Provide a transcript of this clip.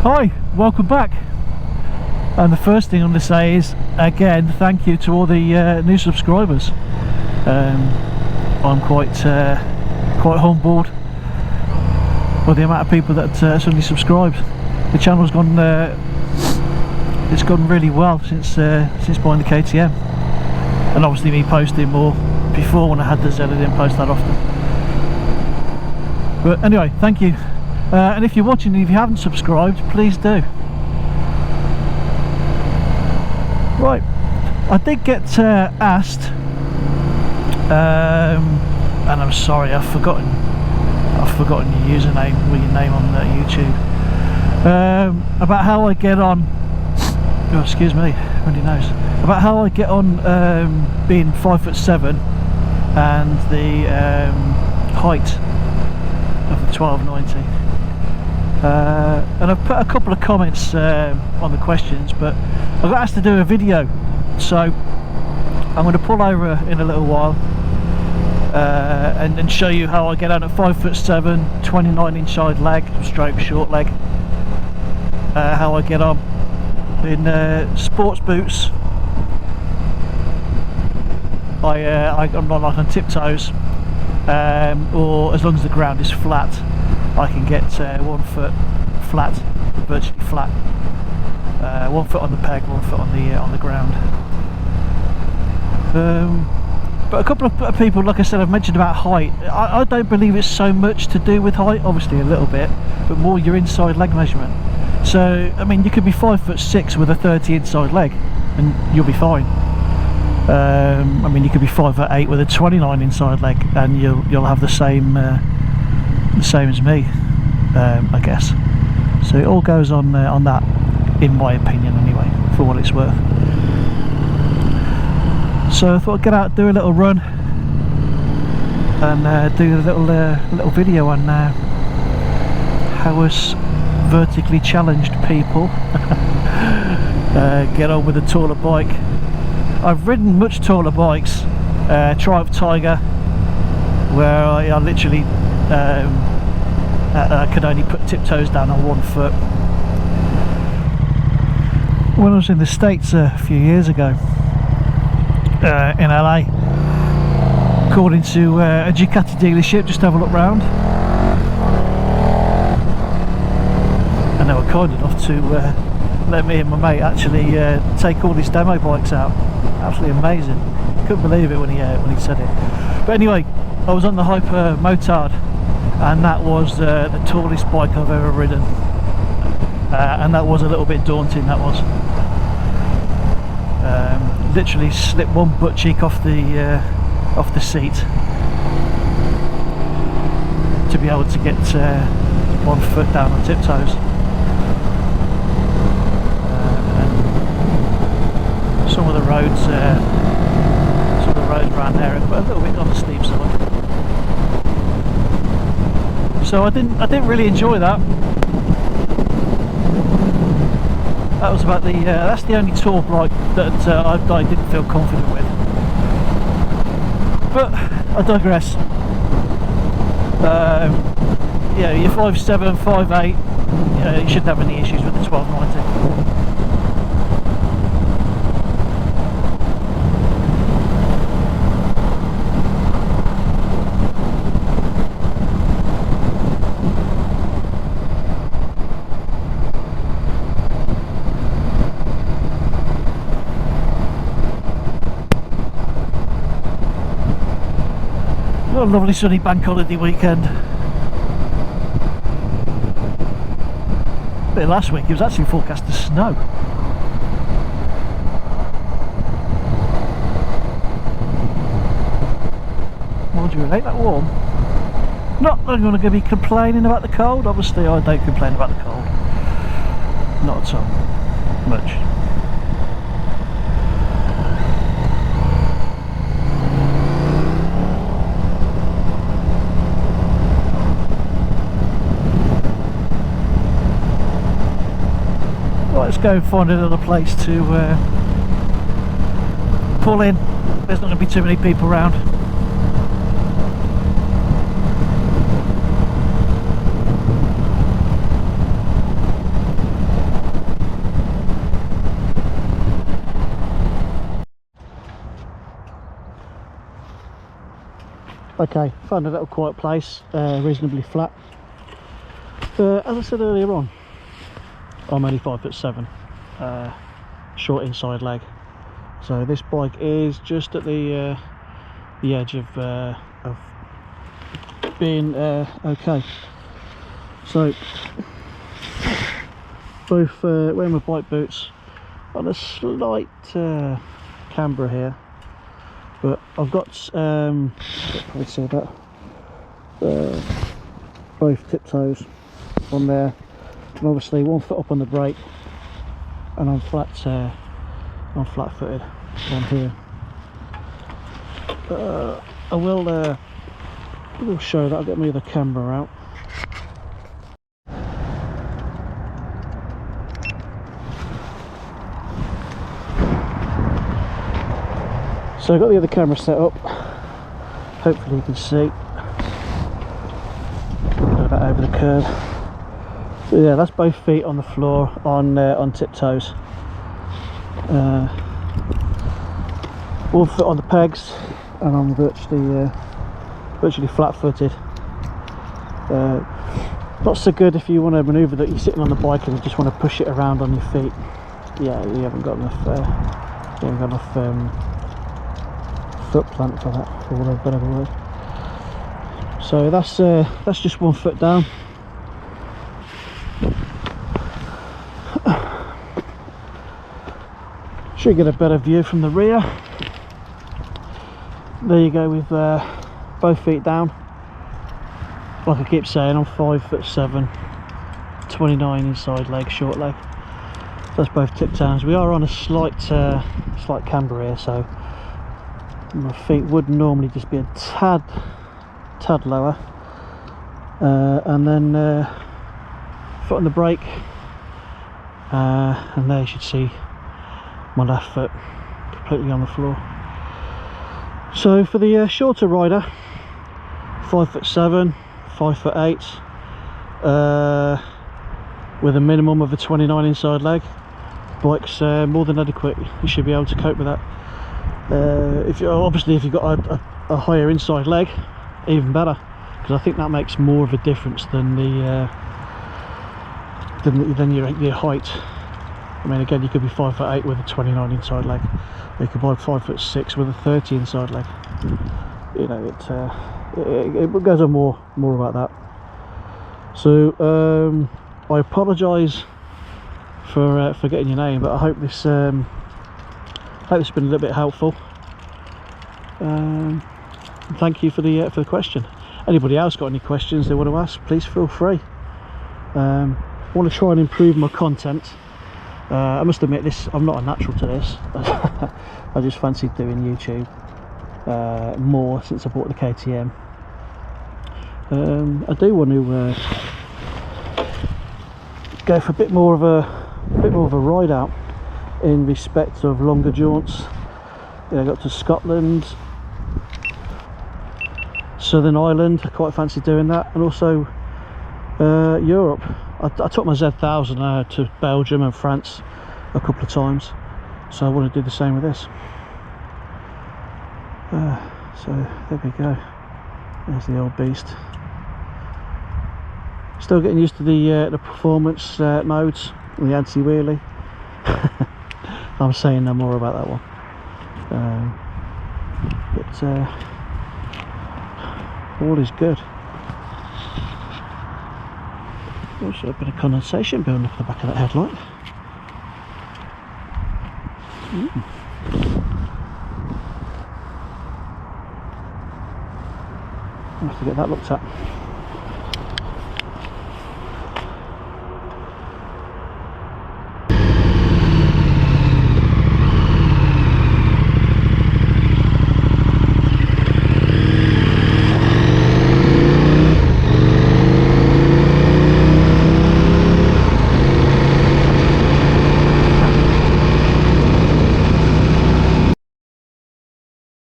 Hi, welcome back. And the first thing I'm going to say is, again, thank you to all the new subscribers. I'm quite humbled by the amount of people that suddenly subscribed. The channel's gone, it's gone really well since buying the KTM, and obviously me posting more. Before, when I had the Z, I didn't post that often. But anyway, thank you. And if you're watching and if you haven't subscribed, please do. Right, I did get asked, and I'm sorry, I've forgotten your username or your name on YouTube, about how I get on. Oh, excuse me, runny nose. About how I get on being 5'7" and the height of the 1290. And I've put a couple of comments on the questions, but I got asked to do a video, so I'm going to pull over in a little while and show you how I get on at 5'7", 29 inside leg, stroke short leg. How I get on in sports boots. I'm not like on tiptoes, or as long as the ground is flat, I can get 1 foot flat, virtually flat. 1 foot on the peg, 1 foot on the ground. But a couple of people, like I said, I've mentioned about height. I don't believe it's so much to do with height, obviously a little bit, but more your inside leg measurement. So I mean, you could be 5'6" with a 30 inside leg, and you'll be fine. I mean, you could be 5'8" with a 29 inside leg, and you'll have the same as me, I guess. So it all goes on that, in my opinion, anyway, for what it's worth. So I thought I'd get out, do a little run, and do a little video on how us vertically challenged people get on with a taller bike. I've ridden much taller bikes, Triumph Tiger, where I literally I could only put tiptoes down on 1 foot. When I was in the States a few years ago, in LA, called into a Ducati dealership just to have a look round, and they were kind enough to let me and my mate actually take all these demo bikes out. Absolutely amazing. Couldn't believe it when he said it. But anyway, I was on the Hyper Motard, and that was the tallest bike I've ever ridden, and that was a little bit daunting. That was literally slipped one butt cheek off the seat to be able to get 1 foot down on tiptoes. Some of the roads around there are a little bit on the steep side, so I didn't really enjoy that. That was about that's the only tour bike that I didn't feel confident with. But I digress. Yeah, you're 5'7", 5'8", you shouldn't have any issues with the 1290. What a lovely sunny bank holiday weekend. But last week it was actually forecast to snow. Mind you, it ain't that warm. Not that I'm going to be complaining about the cold. Obviously I don't complain about the cold. Not at all. Much. Let's go and find another place to pull in. There's not going to be too many people around. Okay, found a little quiet place, reasonably flat. As I said earlier on, I'm only 5'7", short inside leg, so this bike is just at the edge of being okay. So both wearing my bike boots on a slight camber here, but I've got probably see that both tiptoes on there, and obviously 1 foot up on the brake, and I'm flat-footed on here. I will show that. I'll get my other camera out. So I've got the other camera set up. Hopefully you can see. Go back over the curb. So yeah, that's both feet on the floor on tiptoes. 1 foot on the pegs, and I'm virtually flat-footed. Not so good if you want to manoeuvre that you're sitting on the bike and you just want to push it around on your feet. Yeah, you haven't got enough. Foot plant for that, for want of a better word. So that's just 1 foot down. Should get a better view from the rear. There you go, with both feet down. Like I keep saying, I'm 5'7", 29 inside leg, short leg. So that's both tiptoes. We are on a slight camber here, so my feet would normally just be a tad lower, and then foot on the brake, and there you should see my left foot completely on the floor. So for the shorter rider, 5'7", 5'8", with a minimum of a 29 inside leg, bike's more than adequate. You should be able to cope with that. If you've got a higher inside leg, even better, because I think that makes more of a difference than your height. I mean, again, you could be 5'8" with a 29 inside leg. You could be 5'6" with a 30 inside leg. You know, it goes on more about that. So I apologise for getting your name, but I hope this has been a little bit helpful. Thank you for the question. Anybody else got any questions they want to ask, please feel free. I want to try and improve my content. I must admit, I'm not a natural to this. I just fancied doing YouTube more since I bought the KTM. I do want to go for a bit more of a ride out in respect of longer jaunts. I got to Scotland, Southern Ireland. I quite fancy doing that, and also Europe. I took my Z1000 to Belgium and France a couple of times, so I want to do the same with this. So there we go. There's the old beast. Still getting used to the performance modes and the anti-wheelie. I'm saying no more about that one. But all is good. Also a bit of condensation building up the back of that headlight. I'll have to get that looked at.